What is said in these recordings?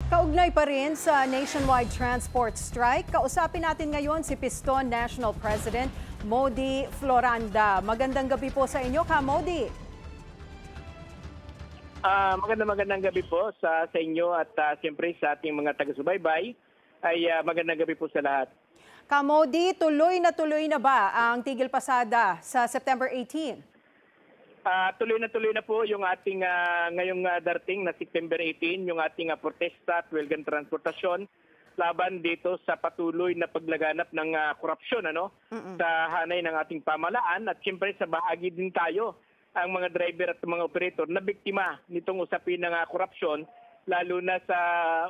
Kaugnay pa rin sa nationwide transport strike, kausapin natin ngayon si Piston National President Modi Floranda. Magandang gabi po sa inyo, Ka Modi. Magandang gabi po sa inyo at siyempre sa ating mga taga-subaybay ay magandang gabi po sa lahat. Ka Modi, tuloy na ba ang tigil pasada sa September 18? Tuloy na po yung ating ngayong darating na September 18, yung ating protesta at welgang transportasyon laban dito sa patuloy na paglaganap ng korupsyon sa hanay ng ating pamahalaan. At siyempre sa bahagi din tayo, ang mga driver at mga operator na biktima nitong usapin ng korupsyon, lalo na sa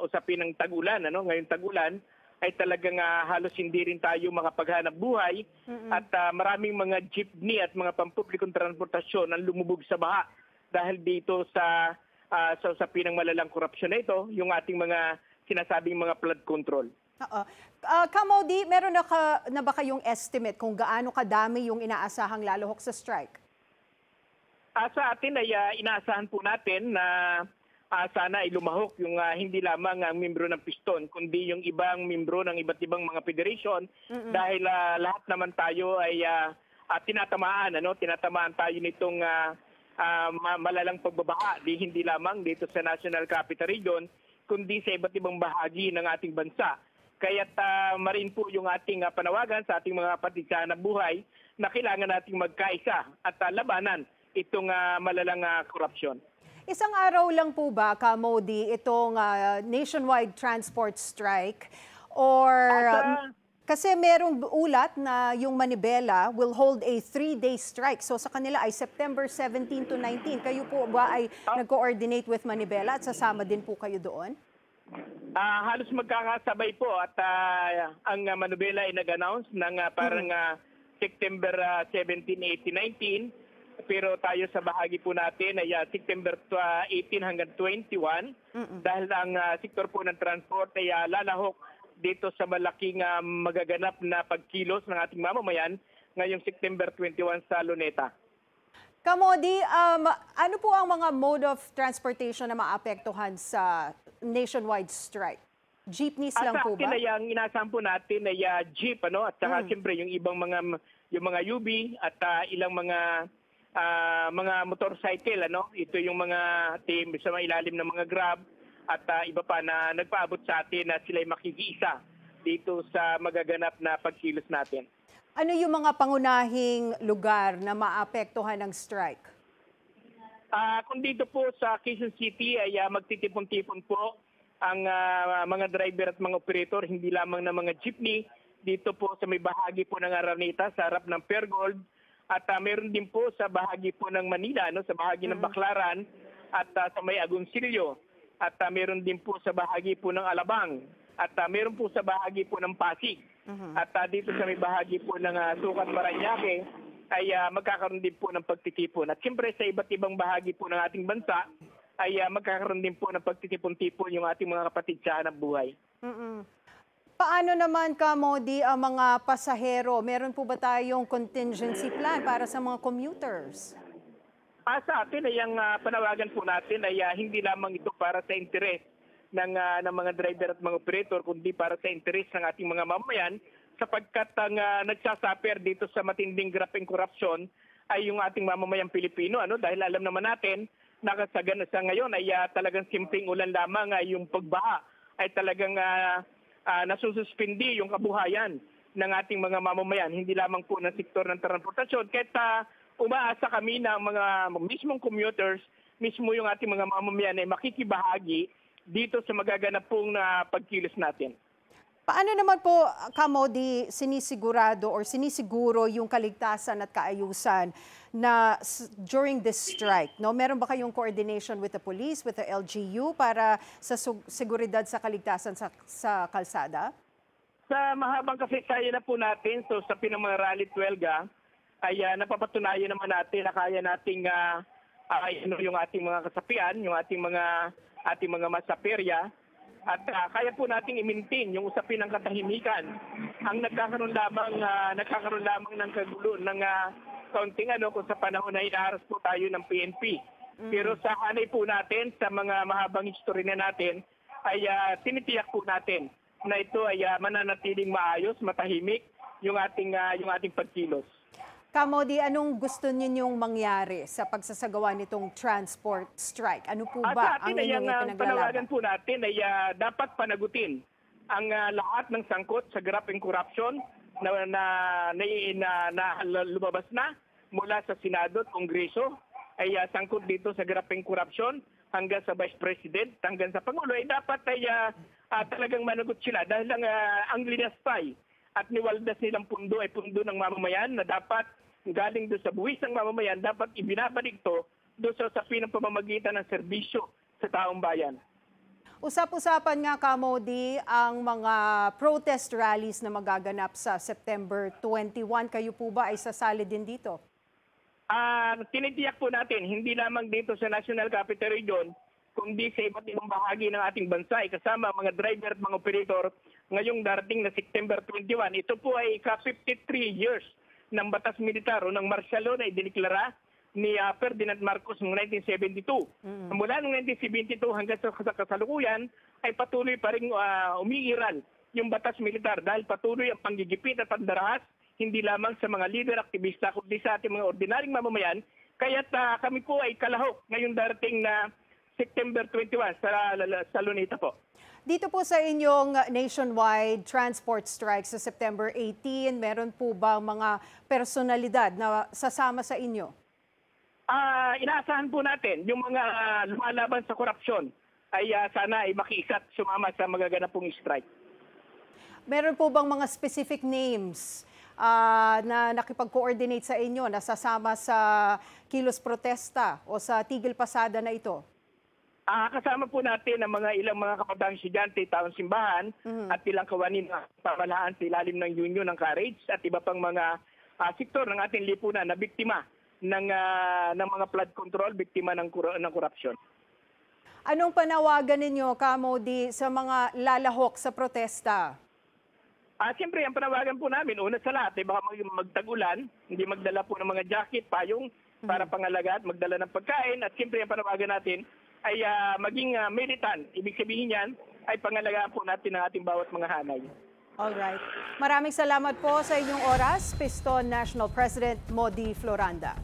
usapin ng tag-ulan. Ngayong tag-ulan ay talagang halos hindi rin tayo makapaghanap buhay at maraming mga jeepney at mga pampublikong transportasyon ang lumubog sa baha dahil dito sa usapin ng malalang korupsyon na ito, yung ating mga sinasabing mga flood control. Ka Modi, meron na ba kayong estimate kung gaano kadami yung inaasahang lalohok sa strike? Sa atin ay inaasahan po natin na sana ay lumahok yung hindi lamang ang membro ng Piston, kundi yung ibang membro ng iba't ibang mga federation dahil lahat naman tayo ay tinatamaan tayo nitong malalang pagbabaha, hindi lamang dito sa National Capital Region, kundi sa iba't ibang bahagi ng ating bansa. Kaya't marin po yung ating panawagan sa ating mga kapatid sa buhay na kailangan nating magkaisa at labanan itong malalang korupsyon. Isang araw lang po ba, Ka Modi, itong nationwide transport strike? Or kasi merong ulat na yung Manibela will hold a 3-day strike. So sa kanila ay September 17 to 19. Kayo po ba ay nag-coordinate with Manibela at sasama din po kayo doon? Halos magkakasabay po at ang Manibela ay nag-announce ng parang September 17, 18, 19. Pero tayo sa bahagi po natin ay September 18 hanggang 21 dahil ang sektor po ng transport ay lalahok dito sa malaking magaganap na pagkilos ng ating mamamayan ngayong September 21 sa Luneta. Ka Modi, ano po ang mga mode of transportation na maapektuhan sa nationwide strike? Jeepneys lang po ba? Sa atin ay ang inasahan po natin ay jeep at saka siyempre yung ibang mga UB at ilang mga motorcycle, ito yung mga team sa mga ilalim ng mga Grab at iba pa na nagpaabot sa atin na sila'y makikiisa dito sa magaganap na pagkilos natin. Ano yung mga pangunahing lugar na maapektuhan ng strike? Kung dito po sa Quezon City ay magtitipon-tipon po ang mga driver at mga operator, hindi lamang ng mga jeepney, dito po sa may bahagi po ng Araneta sa harap ng Pergold. At meron din po sa bahagi po ng Manila, sa bahagi ng Baclaran at sa may Agoncillo. At meron din po sa bahagi po ng Alabang. At meron po sa bahagi po ng Pasig. At dito sa may bahagi po ng Sucat, Parañaque ay magkakaroon din po ng pagtitipon. At siyempre sa iba't ibang bahagi po ng ating bansa ay magkakaroon din po ng pagtitipon-tipon yung ating mga kapatid sa hanap buhay. Paano naman, Ka Modi, ang mga pasahero? Meron po ba tayong contingency plan para sa mga commuters? Sa atin ay ang panawagan po natin ay hindi lamang ito para sa interes ng mga driver at mga operator, kundi para sa interes ng ating mga mamamayan sapagkat ang nagsasaper dito sa matinding grapeng korupsyon ay yung ating mamamayang Pilipino. Dahil alam naman natin na sa ngayon ay talagang simpleng ulan lamang ay yung pagbaha ay talagang nasususpindi yung kabuhayan ng ating mga mamamayan, hindi lamang po ng sektor ng transportasyon. Kaya umaasa kami na mga mismong commuters, mismo yung ating mga mamamayan ay makikibahagi dito sa magaganap pong pagkilos natin. Paano naman po, Ka Modi, sinisigurado or sinisiguro yung kaligtasan at kaayusan na during this strike? Meron ba kayong coordination with the police, with the LGU para sa seguridad sa kaligtasan sa kalsada? Sa mahabang kasaysayan na po natin, sa pinang mga rally 12 ay napapatunayan naman natin na kaya nating yung ating mga kasapian, yung ating mga masaperya. At kaya po nating i-maintain yung usapin ng katahimikan. Ang nagkakaroon lamang ng kagulo ng kaunting kung sa panahon na inaharas po tayo ng PNP. Pero sa hanay po natin, sa mga mahabang history na natin, ay tinitiyak po natin na ito ay mananatiling maayos, matahimik yung ating pagkilos. Kamodi, anong gusto ninyong mangyari sa pagsasagawa nitong transport strike? Ano po ba ang inyong Panawagan ipinaglalaban? po natin ay dapat panagutin ang lahat ng sangkot sa graft and corruption na lumabas na mula sa Senado at Kongreso, ay sangkot dito sa graft and corruption hanggang sa Vice President, hanggang sa Pangulo, ay dapat ay talagang managot sila dahil ang linastay at niwaldas nilang pundo ay pundo ng mamamayan na dapat galing doon sa buwis ng mamamayan, dapat ibinabalik ito doon sa usapin ng pamamagitan ng serbisyo sa taong bayan. Usap-usapan nga, Kamodi, ang mga protest rallies na magaganap sa September 21. Kayo po ba ay sasali din dito? Tinitiyak po natin, hindi lamang dito sa National Capital Region, kundi sa iba't ibang bahagi ng ating bansa, kasama mga driver at mga operator ngayong darating na September 21. Ito po ay ika-53 years ng batas militar o ng martial law na idiniklara ni Ferdinand Marcos noong 1972. Mula noong 1972 hanggang sa kasalukuyan ay patuloy pa rin umiiral yung batas militar dahil patuloy ang panggigipit at pandarahas hindi lamang sa mga leader aktivista kundi sa ating mga ordinaryong mamamayan. Kaya't kami po ay kalahok ngayong darating na September 21 sa Luneta po. Dito po sa inyong nationwide transport strike sa September 18, meron po ba mga personalidad na sasama sa inyo? Inaasahan po natin yung mga lumalaban sa korupsyon ay sana ay makiisat sumama sa magaganap pong strike. Meron po bang mga specific names na nakipag-coordinate sa inyo, na sasama sa kilos protesta o sa tigil pasada na ito? Kasama po natin ang ilang mga kababaang estudyante, taong simbahan at ilang kawani na pamahalaan sa ilalim ng Union ng Courage at iba pang mga sektor ng ating lipunan na biktima ng mga flood control, biktima ng korupsyon. Anong panawagan ninyo, Kamodi, sa mga lalahok sa protesta? Siyempre, ang panawagan po namin, una sa lahat, baka magtag-ulan, hindi magdala po ng mga jacket, payong para pangalaga at magdala ng pagkain. At siyempre, ang panawagan natin ay maging militant. Ibig sabihin yan ay pangalagaan po natin ang ating bawat mga hanay. Alright. Maraming salamat po sa inyong oras, Piston National President Modi Floranda.